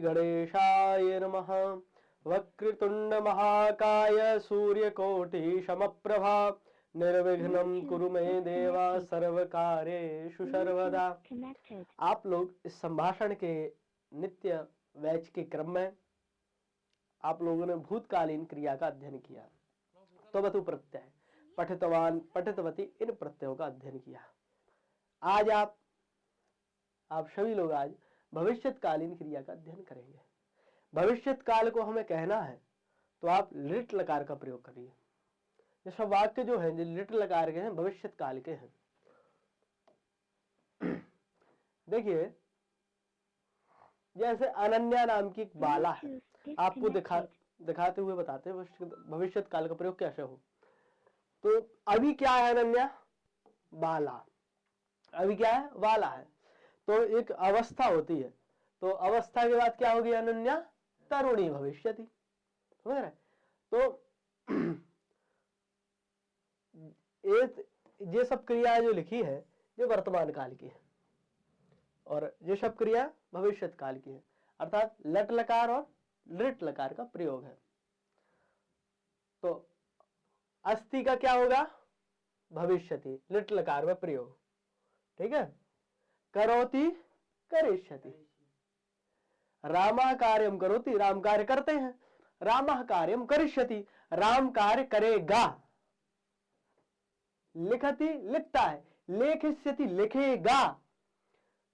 गणेशाय नमः। वक्रतुंड महाकाय सूर्यकोटि समप्रभा निर्विघ्नं कुरु मे देवा सर्वकार्येषु सर्वदा। आप लोग इस संभाषण के नित्य वैच के क्रम में आप लोगों ने भूतकालीन क्रिया का अध्ययन किया। तो वतु प्रत्यय, पठितवान, पठितवती, इन प्रत्ययों का अध्ययन किया। आज आप सभी लोग आज भविष्यत्कालीन क्रिया का अध्ययन करेंगे। भविष्यत काल को हमें कहना है तो आप लिट लकार का प्रयोग करिए। ये सब वाक्य जो हैं जो लिट लकार के हैं भविष्यत काल के हैं। देखिए, जैसे अनन्या नाम की एक बाला है, आपको दिखाते हुए बताते हैं भविष्यत काल का प्रयोग कैसे हो। तो अभी क्या है अनन्या? बाला। अभी क्या है? बाला है। तो एक अवस्था होती है, तो अवस्था के बाद क्या होगी अनन्या? तरुणी भविष्यति। समझ रहे? तो ये सब क्रिया जो लिखी है ये वर्तमान काल की है और ये सब क्रिया भविष्यत काल की है, अर्थात लट लकार और लिट लकार का प्रयोग है। तो अस्ति का क्या होगा? भविष्यति, लिट लकार में प्रयोग। ठीक है। करोति, करिष्यति। रामः कार्यम करोति, राम कार्य करते हैं। रामः कार्यम करिष्यति, राम कार्य करेगा। लिखति, लिखता है। लेखिष्यति, लिखेगा।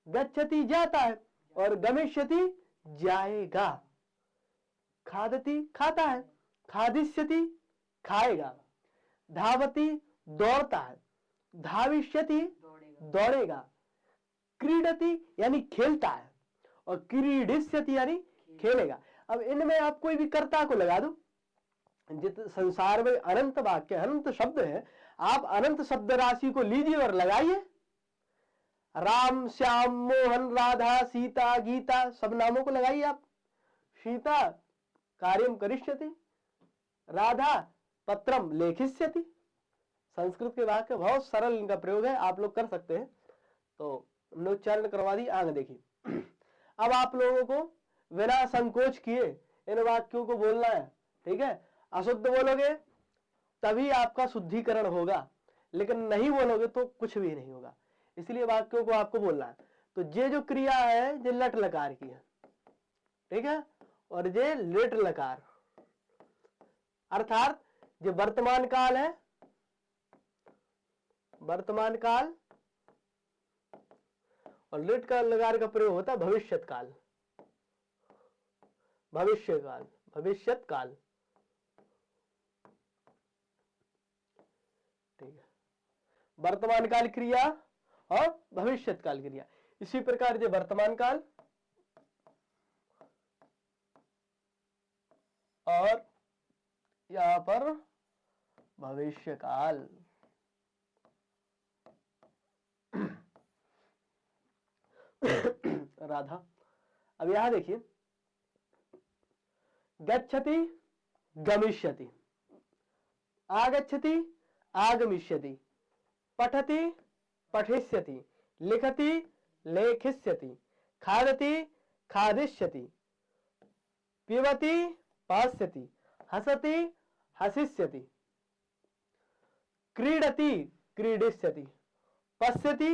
गच्छति, जाता है। और गमिष्यति, जाएगा। खादति, खाता है। खादिष्यति, खाएगा। धावति, दौड़ता है। धाविष्यति, दौड़ेगा। क्रीडति यानी खेलता है और क्रीडिष्यति यानी खेलेगा। अब इनमें आप कोई भी कर्ता को लगा दो। जित संसार में अनंत वाक्य, अनंत शब्द है, आप अनंत शब्द राशि को लीजिए और लगाइए। राम, श्याम, मोहन, राधा, सीता, गीता, सब नामों को लगाइए आप। सीता कार्यम करिष्यति, राधा पत्रम लेखिष्यति। संस्कृत के वाक्य बहुत सरल, इनका प्रयोग है, आप लोग कर सकते हैं। तो उच्चारण करवा दी। आगे देखिए, अब आप लोगों को बिना संकोच किए इन वाक्यों को बोलना है। ठीक है। अशुद्ध बोलोगे तभी आपका शुद्धिकरण होगा, लेकिन नहीं बोलोगे तो कुछ भी नहीं होगा। इसलिए वाक्यों को आपको बोलना है। तो ये जो क्रिया है ये लट लकार की है। ठीक है। और ये लिट लकार, अर्थात जो वर्तमान काल है, वर्तमान काल, और लिट का लकार का प्रयोग होता है भविष्यत काल। भविष्य काल, भविष्यत काल। ठीक है। वर्तमान काल क्रिया और भविष्यत काल क्रिया। इसी प्रकार जो वर्तमान काल और यहां पर भविष्य काल। राधा। अब यहां देखिए, गच्छति, गमिष्यति। आगच्छति, आगमिष्यति। पठति, पठिष्यति। लिखति, लेखिष्यति। खादति, खादिष्यति। पिबति, पास्यति। हसति, हसिष्यति। क्रीडति, क्रीडिष्यति। पश्यति,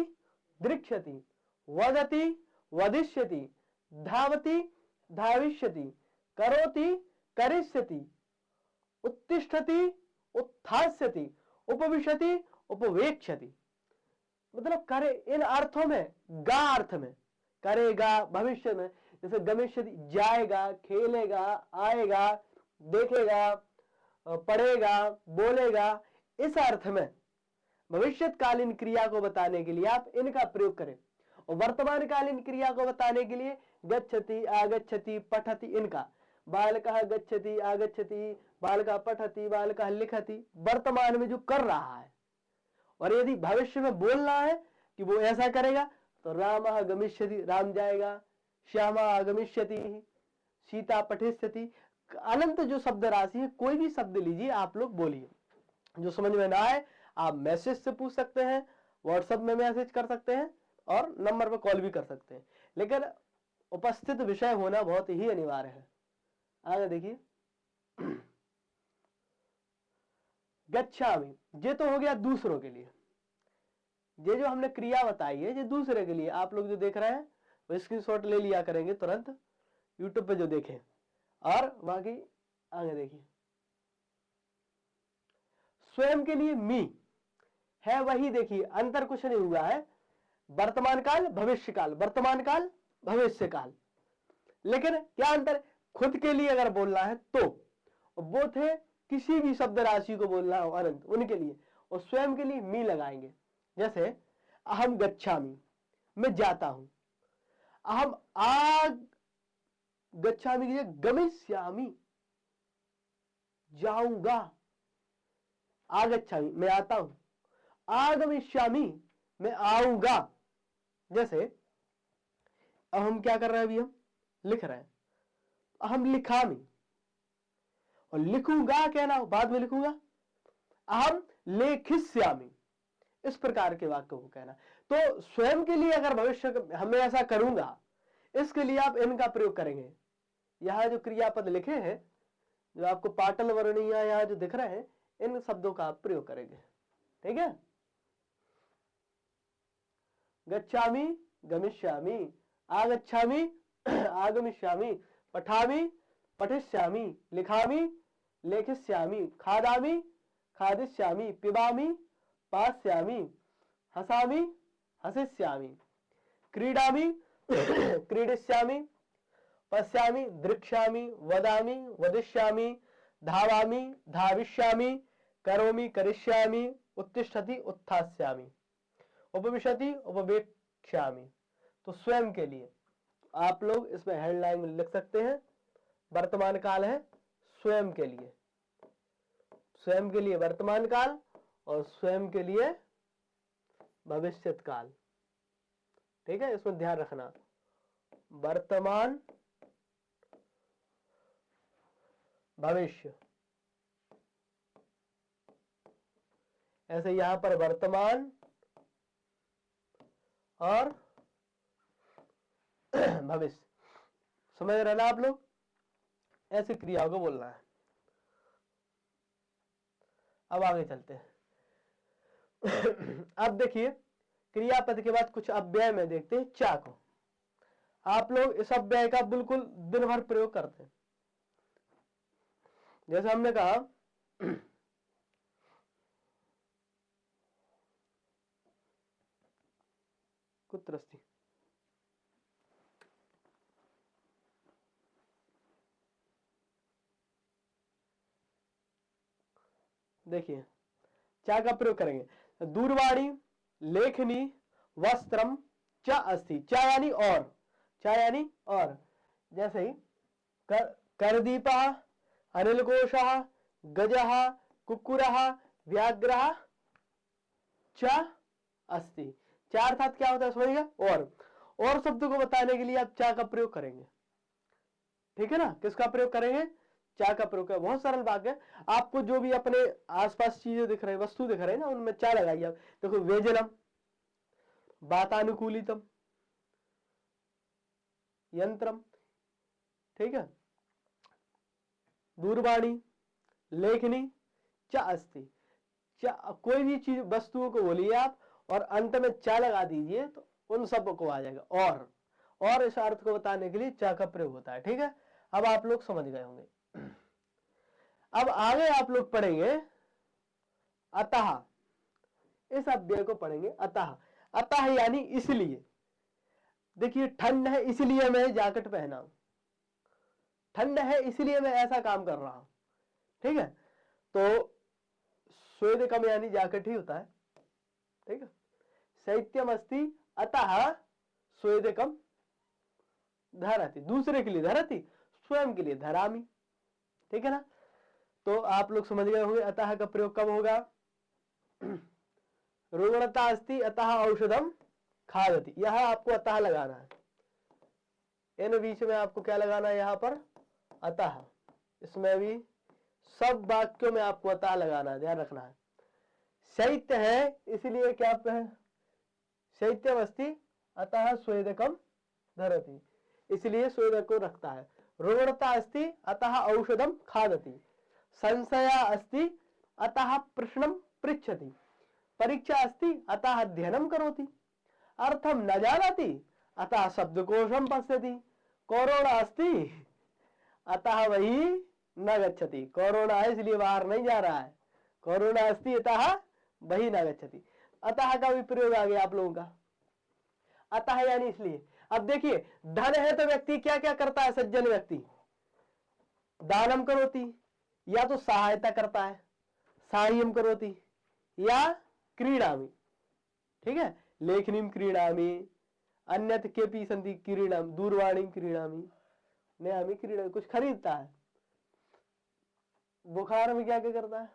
दृक्ष्यति। वदति, वदिष्यति। धावति, धाविष्यति। करोति, करिष्यति। उत्तिष्ठति, उत्थास्यति। उपविशति, उपवेक्ष्यति। मतलब करे, इन अर्थों में, गा अर्थ में, करेगा भविष्य में, जैसे गमिष्यति जाएगा, खेलेगा, आएगा, देखेगा, पढ़ेगा, बोलेगा, इस अर्थ में भविष्यत्कालीन क्रिया को बताने के लिए आप इनका प्रयोग करें। और वर्तमान कालीन क्रिया को बताने के लिए गच्छति, आगच्छति, पठति, इनका। बालकः गच्छति, आगच्छति, बालकः पठति, बालकः लिखति, वर्तमान में जो कर रहा है। और यदि भविष्य में बोलना है कि वो ऐसा करेगा तो रामः गमिष्यति, राम जाएगा। श्यामा आगमिष्यति, सीता पठिष्यति। अनंत जो शब्द राशि है, कोई भी शब्द लीजिए, आप लोग बोलिए। जो समझ में ना आए आप मैसेज से पूछ सकते हैं, व्हाट्सएप में मैसेज कर सकते हैं और नंबर पर कॉल भी कर सकते हैं। लेकिन उपस्थित विषय होना बहुत ही अनिवार्य है। आगे देखिए, गच्छामि, ये तो हो गया दूसरों के लिए। ये जो हमने क्रिया बताई है ये दूसरे के लिए। आप लोग जो देख रहे हैं वो स्क्रीनशॉट ले लिया करेंगे तुरंत, यूट्यूब पे जो देखें। और बाकी आगे देखिए, स्वयं के लिए मी है वही, देखिए अंतर कुछ नहीं हुआ है, वर्तमान काल भविष्य काल, वर्तमान काल भविष्य काल। लेकिन क्या अंतर, खुद के लिए अगर बोलना है तो वो थे किसी भी शब्द राशि को बोलना हो अनंत उनके लिए, और स्वयं के लिए मी लगाएंगे। जैसे अहम गच्छामि, मैं जाता हूं। अहम आग गच्छामि की गमिष्यामि, जाऊंगा। आगच्छामि, मैं आता हूं। आगमिष्यामि, मैं आऊंगा। जैसे अब हम क्या कर रहे हैं, अभी हम लिख रहे हैं, अहम लिखामि, और लिखूंगा कहना बाद में लिखूंगा। अहम लेखिष्यामि, इस प्रकार के वाक्य को कहना। तो स्वयं के लिए अगर भविष्य हमें ऐसा करूंगा, इसके लिए आप इनका प्रयोग करेंगे। यहां जो क्रियापद लिखे हैं, जो आपको पाटल वर्णीय यहां जो दिख रहे हैं, इन शब्दों का आप प्रयोग करेंगे। ठीक है, गच्छामि गमिष्यामि, आगच्छामि आगमिष्यामि, पठामि पठिष्यामि, लिखामि लेखिष्यामि, खादामि खादिष्यामि, पिबामि पास्यामि, हसामि हसिष्यामि, क्रीडामि क्रीडिष्यामि, पश्यामि दृक्ष्यामि, वदामि वदिष्यामि, धावामि धाविष्यामि, करोमि करिष्यामि, उत्तिष्ठति उत्थास्यामि, उपविशति उपवेक्ष्यामि। तो स्वयं के लिए आप लोग इसमें हेडलाइन में लिख सकते हैं, वर्तमान काल है स्वयं के लिए, स्वयं के लिए वर्तमान काल और स्वयं के लिए भविष्यत काल। ठीक है, इसमें ध्यान रखना, वर्तमान भविष्य। ऐसे यहां पर वर्तमान और भविष्य, समझ रहे ना आप लोग, ऐसी क्रियाओं को बोलना है। अब आगे चलते हैं। अब देखिए, क्रियापद के बाद कुछ अव्यय में देखते हैं, चा को। आप लोग इस अव्यय का बिल्कुल दिन भर प्रयोग करते हैं। जैसे हमने कहा कुत्रस्ति, देखिए चा का प्रयोग करेंगे, दूरवाणी लेखनी वस्त्रम च अस्ति, चा यानी और, चा यानी और। जैसे ही करदीपा अनिलकोशः गजः कुक्कुरः व्याघ्रः च अस्ति। चार अर्थात क्या होता है समझिएगा, और शब्द को बताने के लिए आप चा का प्रयोग करेंगे। ठीक है ना, किसका प्रयोग करेंगे, चा का प्रयोग है। बहुत सरल बात है, आपको जो भी अपने आसपास चीजें दिख रही है, वस्तु दिख रही है ना, उनमें चा लगाइए आप। देखो, वेजनम, वातानुकूलितम, यंत्रम, ठीक है, दूरवाणी लेखनी चा अस्ति। कोई भी चीज वस्तुओं को बोलिए आप और अंत में चा लगा दीजिए तो उन सब को आ जाएगा, और इस अर्थ को बताने के लिए चा का प्रयोग होता है। ठीक है, अब आप लोग समझ गए होंगे। अब आगे आप लोग पढ़ेंगे अतः, इस अव्यय को पढ़ेंगे अतः। अतः यानी इसलिए। देखिए, ठंड है इसलिए मैं जैकेट पहना हूं, ठंड है इसलिए मैं ऐसा काम कर रहा हूं। ठीक है, तो स्वेदकम यानी जैकेट ही होता है। ठीक है, शैत्यम अस्ति अतः स्वेदकम धरति, दूसरे के लिए धरति, स्वयं के लिए धरामि। ठीक है ना, तो आप लोग समझ गए होंगे अतः का प्रयोग कब होगा। रुग्णता अस्ति अतः औषधम खादति, यह आपको अतः लगाना है। इन बीच में आपको क्या लगाना है, यहां पर अतः। इसमें भी सब वाक्यों में आपको अतः लगाना है, ध्यान रखना है। शैत्य है इसलिए क्या, शैत्यम अस्ति अतः स्वेदकम धरति, इसलिए स्वेद को रखता है। रुग्णता अस्ति अतः औषधम खादति, संशया अस्ति अतः प्रश्नम पृच्छति, परीक्षा अस्ति अतः अध्ययनम करोति, अर्थम न जानति अतः शब्दकोशम पश्यति, कोरोना अस्ति अतः वही न गच्छति, कोरोना है इसलिए बाहर नहीं जा रहा है, कोरोना अस्ति अतः वही न गच्छति। अतः का भी प्रयोग आ गया आप लोगों का, अतः यानी इसलिए। अब देखिए धन है तो व्यक्ति क्या क्या करता है, सज्जन व्यक्ति दानम करोति, या तो सहायता करता है, साहाय्यम करोति, या क्रीडामि, ठीक है, लेखनीम क्रीडामि, अन्यत केपि सन्ति क्रीडामि, दूरवाणीम क्रीडामि, नयामि क्रीडामि, कुछ खरीदता है। बुखार में क्या क्या करता है,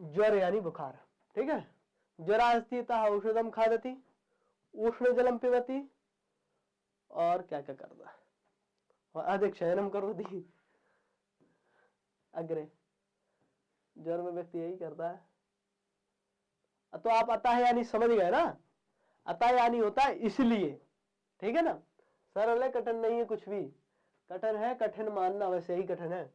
ज्वर यानी बुखार, ठीक है, ज्वरा अस्ति अतः औषधम खादति, उष्ण जलम पिबति, और क्या क्या करता है, और अधिक शयनम करोति। अग्रे ज्वर में व्यक्ति यही करता है। तो आप अतः यानी समझ गए ना, अतः यानी होता है इसलिए, ठीक है ना, सरल है, कठिन नहीं है कुछ भी, कठिन है कठिन मानना वैसे ही कठिन है।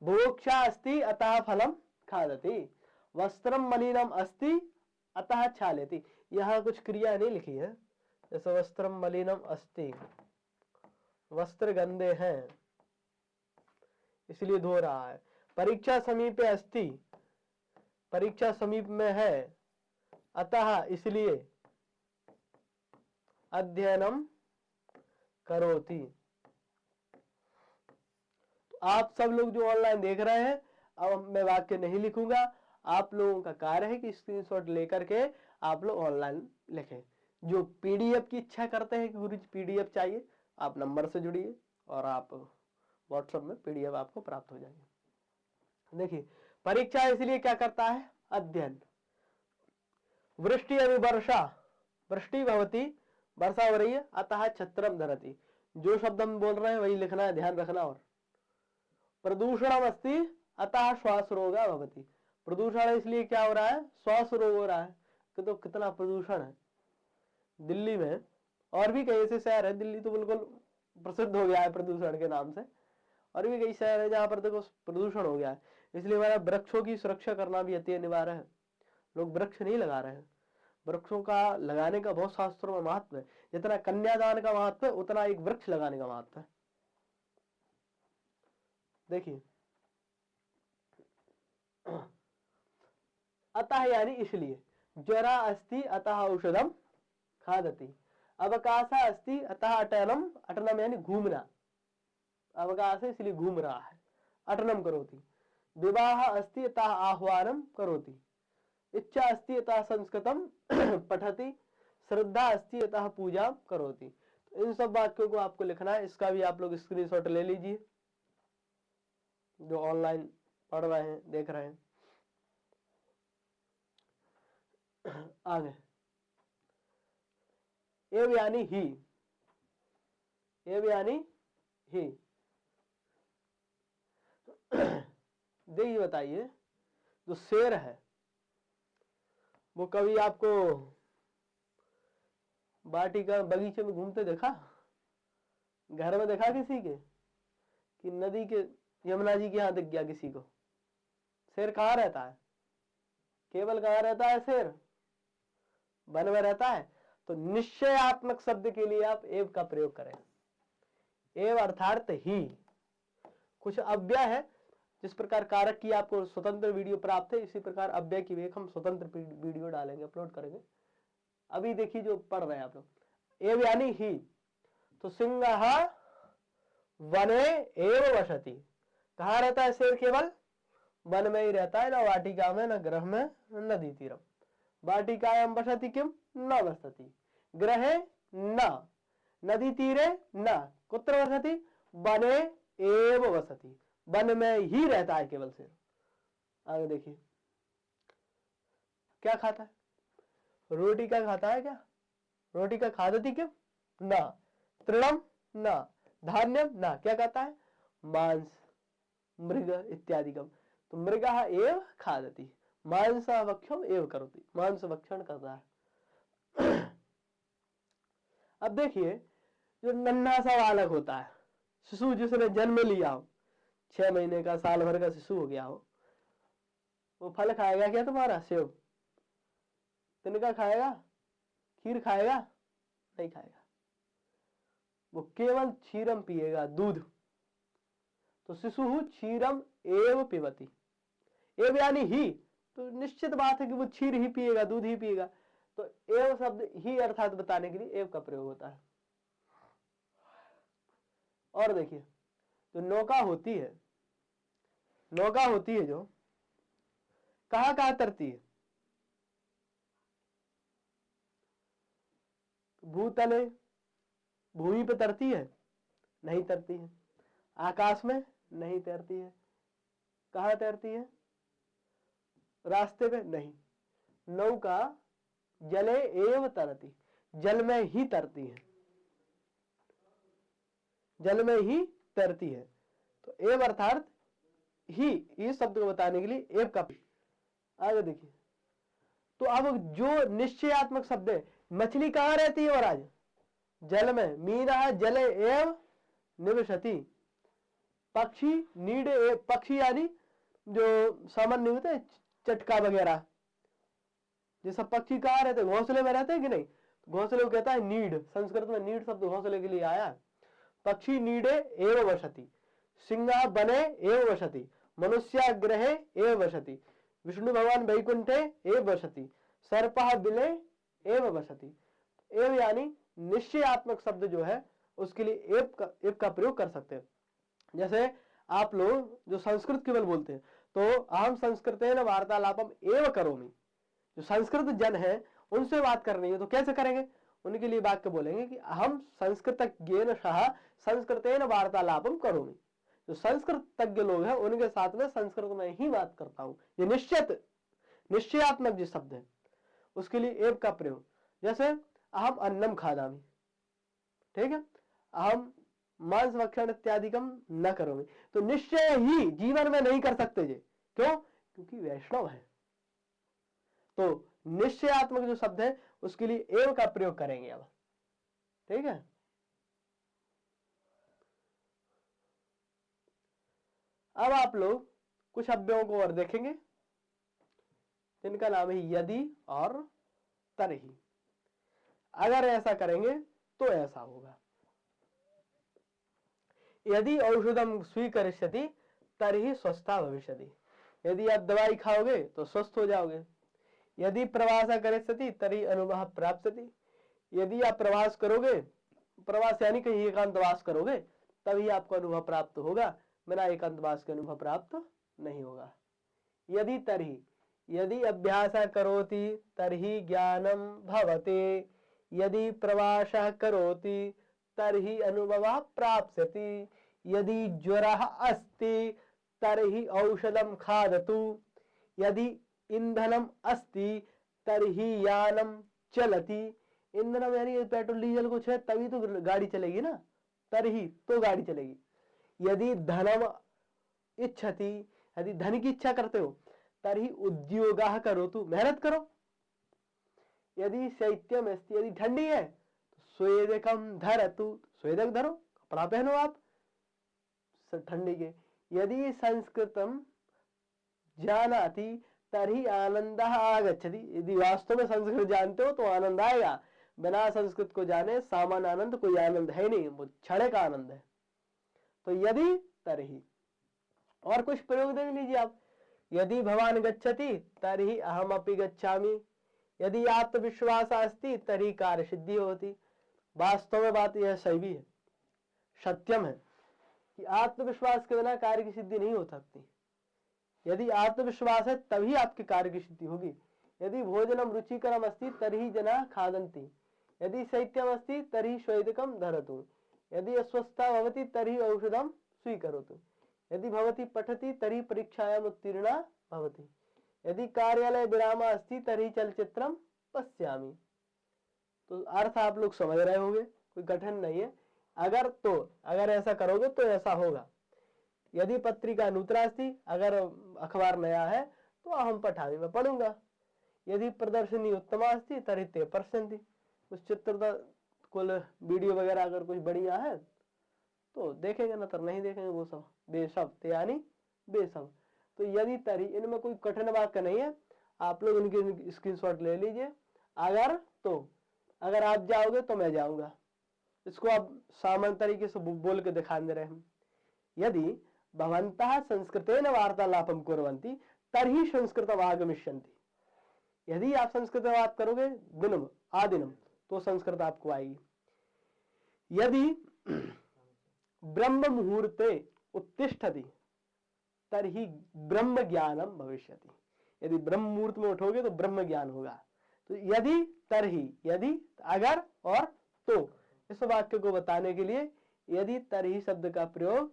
बुभुक्षा अस्ति अतः फलम खादति, वस्त्रम मलिनम अस्ति अतः क्षालयति, यहाँ कुछ क्रिया नहीं लिखी है, जैसे वस्त्रम मलिनम अस्ति, वस्त्र गंदे हैं इसलिए धो रहा है। परीक्षा समीपे अस्ति, परीक्षा समीप में है, अतः इसलिए अध्ययनम करोति। तो आप सब लोग जो ऑनलाइन देख रहे हैं, अब मैं वाक्य नहीं लिखूंगा, आप लोगों का कार्य है कि स्क्रीनशॉट लेकर के आप लोग ऑनलाइन लिखें। जो पीडीएफ की इच्छा करते हैं कि गुरुजी पीडीएफ चाहिए, आप नंबर से जुड़िए और आप व्हाट्सएप में पीडीएफ आपको प्राप्त हो जाएगी। देखिए परीक्षा इसलिए क्या करता है, अध्ययन। वृष्टि अभी वर्षा, वृष्टि भवती, वर्षा हो रही है, अतः छत्रम धरति, जो शब्द हम बोल रहे हैं वही लिखना है, ध्यान रखना। और प्रदूषणम अस्ति अतः श्वास रोग भवति, प्रदूषण इसलिए क्या हो रहा है, श्वास रोग हो रहा है। तो कितना प्रदूषण है दिल्ली में, और भी कई ऐसे शहर है, दिल्ली तो बिल्कुल प्रसिद्ध हो गया है प्रदूषण के नाम से, और भी कई शहर है जहां पर देखो प्रदूषण हो गया है। इसलिए हमारा वृक्षों की सुरक्षा करना भी अति अनिवार्य है। लोग वृक्ष नहीं लगा रहे हैं, वृक्षों का लगाने का बहुत शास्त्रों में महत्व है। जितना कन्यादान का महत्व है उतना एक वृक्ष लगाने का महत्व है। देखिए अतः यानी इसलिए, ज्वरा अस्ति अतः औषधम खादति, अवकाश अस्ति अतः अटनम, अटनम यानी घूमना, अवकाश है इसलिए घूम रहा है, अटनम करोति। विवाह अस्ति अतः आह्वानम करोति, इच्छा अस्ति अतः संस्कृतम पठति, श्रद्धा अस्ति अतः पूजा करोति। तो इन सब वाक्यों को आपको लिखना है। इसका भी आप लोग स्क्रीनशॉट ले लीजिए जो ऑनलाइन पढ़ रहे हैं, देख रहे हैं। आगे एव यानी ही, एव यानी ही। देखिए बताइए, जो शेर है वो कभी आपको वाटिका बगीचे में घूमते देखा, घर में देखा किसी के, कि नदी के यमुना जी के यहाँ दिख गया किसी को? शेर कहाँ रहता है? केवल कहाँ रहता है शेर? वन में रहता है। तो निश्चयात्मक शब्द के लिए आप एव का प्रयोग करें। एव अर्थात ही। कुछ अव्यय है, जिस प्रकार कारक की आपको स्वतंत्र वीडियो प्राप्त है, इसी प्रकार अव्यय की भी हम स्वतंत्र वीडियो डालेंगे, अपलोड करेंगे। अभी देखिए जो पढ़ रहे हैं आप लोग, एव यानी ही। तो सिंह वने एव वसति, कहाँ रहता है शेर? केवल वन में ही रहता है, न वाटिका में, न गृह में, न नदी तीरम। वाटिकायां वसति किम न वसति, गृहे न, नदी तीरे न, कुत्र वसति? वने एव वसति, वन में ही रहता है केवल शेर। आगे देखिए क्या खाता है? रोटी का खाता है क्या? रोटी का खादति किम न, तृणम न, धान्यम न, क्या खाता है? मांस, मृग इत्यादि कम। तो मृग एव खादति, मांस भक्षम एव करोति, मांस भक्षण करता है। अब देखिए, जो नन्हा सा बालक होता है, शिशु जिसने जन्म लिया हो, 6 महीने का, साल भर का शिशु हो गया हो, वो फल खाएगा क्या तुम्हारा? सेब, तिनका खाएगा? खीर खाएगा? नहीं खाएगा। वो केवल क्षीरम पिएगा, दूध। तो शिशु क्षीरम एव पिबती, एव यानी ही, तो निश्चित बात है कि वो क्षीर ही पिएगा, दूध ही पिएगा। तो एव शब्द ही अर्थात बताने के लिए एव का प्रयोग होता है। और देखिए, तो नौका होती है, नौका होती है जो कहां कहां तरती है? भूतले, भूमि पे तरती है? नहीं तरती है। आकाश में? नहीं तैरती है। कहां तैरती है? रास्ते पे? नहीं। नौका जले एव तरती, जल में ही तरती है, जल में ही तैरती है। तो एव अर्थात ही, इस शब्द को बताने के लिए एव का। आगे देखिए, तो अब जो निश्चयात्मक शब्द है, मछली कहां रहती है महाराज? जल में। मीना जले एव निवसति। पक्षी नीड, पक्षी यानी जो सामान्य होते हैं चटका वगैरह, ये सब पक्षी कहां रहते हैं? घोंसले में रहते हैं कि नहीं? घोंसले को कहता है नीड, संस्कृत में नीड शब्द घोंसले के लिए आया। पक्षी नीडे एव वसति, सिंहा बने एव वसति, मनुष्या ग्रहे एव वसति, विष्णु भगवान वैकुंठे एव वसति, सर्पः बिले एव वसति। एव यानी निश्चयात्मक शब्द जो है उसके लिए एव का प्रयोग कर सकते हैं। जैसे आप लोग जो संस्कृत केवल बोलते हैं, तो अहम संस्कृतेन वार्तालापम एव करोमि, जो संस्कृत जन है उनसे बात करनी है तो कैसे करेंगे? उनके लिए वाक्य बोलेंगे कि अहम संस्कृतज्ञेन सह संस्कृतेन वार्तालापम करोमि। जो संस्कृत तज्ञ लोग हैं उनके साथ में संस्कृत में ही बात करता हूं। ये निश्चयात्मक जो शब्द है उसके लिए एव का प्रयोग। जैसे अहम अन्नम खादामि, ठीक है, अहम मांस भक्षण इत्यादिकम न करोमि, तो निश्चय ही जीवन में नहीं कर सकते जी। क्यों? क्योंकि वैष्णव है। तो निश्चयात्मक जो शब्द है उसके लिए एव का प्रयोग करेंगे अब, ठीक है। अब आप लोग कुछ अव्ययों को और देखेंगे जिनका नाम है यदि और तरही। अगर ऐसा करेंगे तो ऐसा होगा, यदि औषधम स्वीकरिष्यति तरही स्वस्था भविष्यति। यदि आप दवाई खाओगे तो स्वस्थ हो जाओगे। यदि प्रवास करिष्यति तरी अनुभव प्राप्स्यति। यदि आप प्रवास करोगे, प्रवास यानी कहीं एकांतवास करोगे, तभी आपको अनुभव प्राप्त होगा, बिना एकांतवास के अनुभव प्राप्त नहीं होगा। यदि तरही, यदि अभ्यास करोति तरही ज्ञानम भवते, यदि प्रवास करोति तरही अनुभव प्राप्स्यति, यदि ज्वरः अस्ति तरही औषधम खादतु, यदि ईंधनम अस्ति तरही यानम चलति। ईंधनम यानी पेट्रोल डीजल कुछ है तभी तो गाड़ी चलेगी ना, तरही तो गाड़ी चलेगी। यदि धनम इच्छति, यदि धन की इच्छा करते हो तरही उद्योगः करोतु, मेहनत करो। यदि शैत्यम अस्ति, यदि ठंडी है तो स्वेदकम धरतु, स्वेदक धरो, कपड़ा पहनो आप ठंडी के। यदि संस्कृतम जानाति तरही आनंद आगच्छति, यदि वास्तव में संस्कृत जानते हो तो आनंद आएगा। बिना संस्कृत को जाने सामान्य आनंद कोई आनंद है नहीं, वो क्षणिक आनंद है। तो यदि तरही, और कुछ प्रयोग देख लीजिए आप। यदि भवान गच्छति तरही अहमपि गच्छामि, यदि आत्मविश्वास अस्ति तरही कार्य सिद्धि होती। वास्तव में बात यह सही भी है, सत्यम है कि आत्मविश्वास के बिना कार्य की सिद्धि नहीं हो सकती। यदि आत्मविश्वास है तभी आपके कार्य की सिद्धि होगी। यदि भोजनम रुचिकरम अस्ति तरही जना खादन्ति, यदि शैत्यम अस्ति तरही श्वेदकम धरतु, यदि अस्वस्था भवति तरही औषधम स्वीकरोतु, यदि भवती पठति तरही परीक्षायाम उत्तीर्णा भवति, यदि कार्यालय विराम अस्ति तरही चलचित्रम पश्यामि। तो अर्थ आप लोग समझ रहे होंगे, कोई कठिन नहीं है। अगर ऐसा करोगे तो ऐसा होगा। यदि पत्रिका नूतना अस्ति, अगर अखबार नया है तो अहम पठामि, मैं पढ़ूंगा। यदि प्रदर्शनी उत्तमा अस्ति तरही ते पश्यन्ति, उस चित्र कुल वीडियो वगैरह अगर कुछ बढ़िया है तो देखेंगे, ना तो नहीं देखेंगे। वो सब बेशब्द यानी बेशब्द। तो यदि तरी इनमें कोई कठिन वाक्य नहीं है, आप लोग इनके स्क्रीनशॉट ले लीजिए। अगर आप जाओगे तो मैं जाऊंगा। इसको आप सामान्य तरीके से बोल के दिखा दे रहे हैं। यदि भवन्तः संस्कृतेन वार्तालापं कुर्वन्ति तर्हि संस्कृतम् आगमिष्यन्ति। यदि आप संस्कृत में बात करोगे दिनम आदिनम तो संस्कृत आपको आएगी। यदि ब्रह्म मुहूर्ते उत्तिष्ठति तर्हि ब्रह्म ज्ञानम भविष्यति। यदि ब्रह्म मुहूर्त में उठोगे तो ब्रह्म ज्ञान होगा। तो यदि तरही, यदि अगर और तो, इस वाक्य को बताने के लिए यदि तरही शब्द का प्रयोग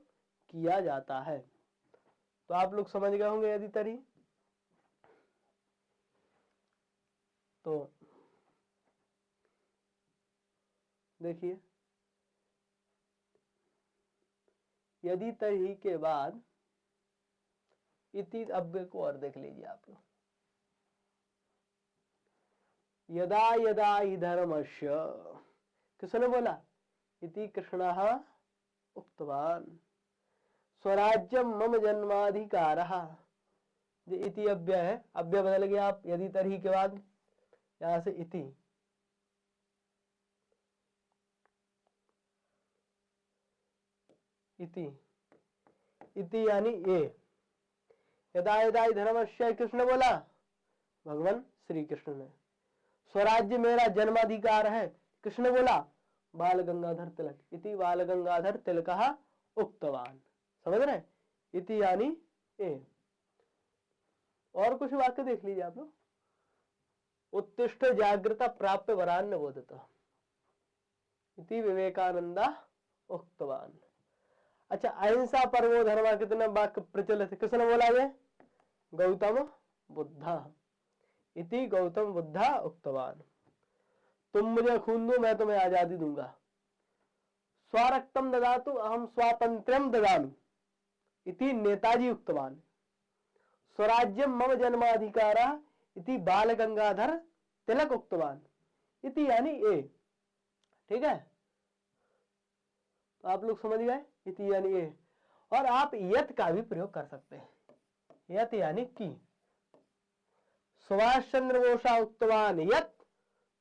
किया जाता है। तो आप लोग समझ गए होंगे यदि तरही। तो देखिए, यदि तरही के बाद इति अव्यय को और देख लीजिए आप लोग। यदा यदा हि धर्मस्य, किसने बोला? इति कृष्णः उक्तवान स्वराज्यम मम जन्माधिकारः। जो इति अव्यय है, अव्यय बदल गया। आप यदि तरही के बाद यहां से इति, इति यानी ये। यदा यदा हि धर्मस्य, कृष्ण बोला, भगवान श्री कृष्ण ने। स्वराज्य मेरा जन्माधिकार है, कृष्ण बोला, बाल गंगाधर तिलक। इति बाल गंगाधर तिलकः उक्तवान। समझ रहे? इति यानी ए। और कुछ वाक्य देख लीजिए आप लोग। उत्तिष्ठ जागृता प्राप्य वरान्य बोधत इति विवेकानंदा उक्तवान। अच्छा, अहिंसा परमो धर्म कितने वाक्य प्रचलित है? किसने बोला ये? गौतम बुद्ध। इति गौतम बुद्ध उक्तवान। तुम मुझे खून दो, मैं तुम्हें आजादी दूंगा। स्वरक्तम ददातु अहम स्वातंत्र्यम ददामि। इति नेताजी उक्तवान। स्वराज्यम मम जन्माधिकारः इति बाल गंगाधर तिलक उक्तवान। इति यानी ए। ठीक है, तो आप लोग समझ गए इति यानी ए। और आप यत का भी प्रयोग कर सकते हैं। यत यानी की। सुभाष चंद्र बोस उक्तवान यत,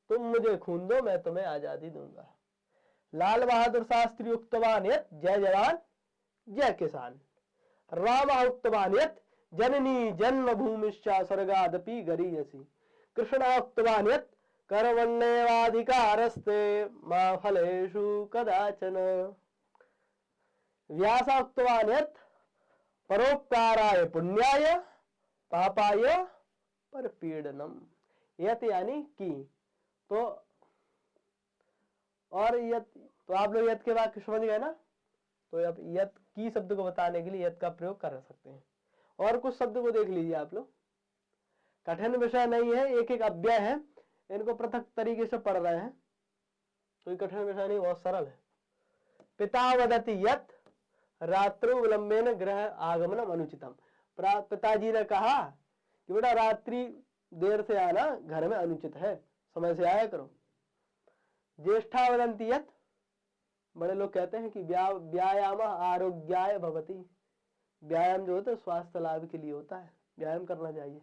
तुम मुझे खून दो मैं तुम्हें आजादी दूंगा। लाल बहादुर शास्त्री उक्तवान यत, जय जवान जय किसान। राम उक्तवान यत, जननी जन्मभूमिश्च स्वर्गादपि गरीयसी। कृष्ण उक्तवान यत, कर्मण्येवाधिकारस्ते मा फलेषु कदाचन। व्यास उक्तवान यत, परोपकाराय पुण्याय पापाय परपीडनम। यत यानी की। तो और यत, तो आप लोग यत के वाक्य समझ गए ना? तो अब यत की शब्द को बताने के लिए यत का प्रयोग कर सकते हैं। और कुछ शब्द को देख लीजिए आप लोग। कठिन विषय नहीं है, एक एक अव्यय है, इनको पृथक तरीके से पढ़ रहे हैं। कोई कठिन विषय नहीं, बहुत सरल है। पिता वदति यत रात्रौ विलंबेन गृह आगमनम अनुचितम। पिताजी ने कहा कि बेटा रात्रि देर से आना घर में अनुचित है, समय से आया करो। ज्येष्ठा वदन्ति यत, बड़े लोग कहते हैं कि व्यायाम आरोग्याय भवति। व्यायाम जो होता है स्वास्थ्य लाभ के लिए होता है, व्यायाम करना चाहिए।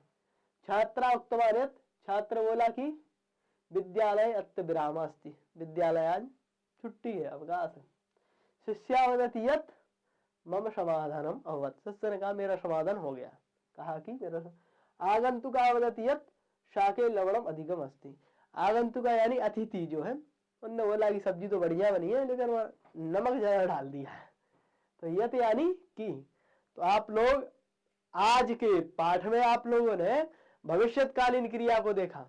छात्रा उक्तवान यत, छात्र बोला कि विद्यालय अत्य विराम अस्ति, विद्यालय आज छुट्टी है, अवकाश है। शिष्या वदति यत मम समाधानम अभवत, शिष्य ने कहा मेरा समाधान हो गया। कहा कि मेरा। आगंतुका वदति यत शाके लवणम अधिकम अस्ति। आगंतुका यानी अतिथि जो है, उन्होंने बोला कि सब्जी तो बढ़िया बनी है लेकिन नमक ज्यादा डाल दिया है। तो यत यानी कि। तो आप लोग आज के पाठ में आप लोगों ने भविष्यकालीन क्रिया को देखा,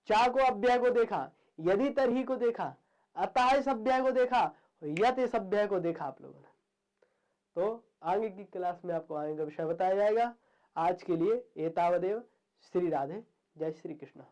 चा को अव्यय को देखा, यदि तरही को देखा, अतः इस अव्यय को देखा, यत इस अव्यय को देखा आप लोगों ने। तो आगे की क्लास में आपको आगे का विषय बताया जाएगा। आज के लिए एतावदेव। श्री राधे, जय श्री कृष्ण।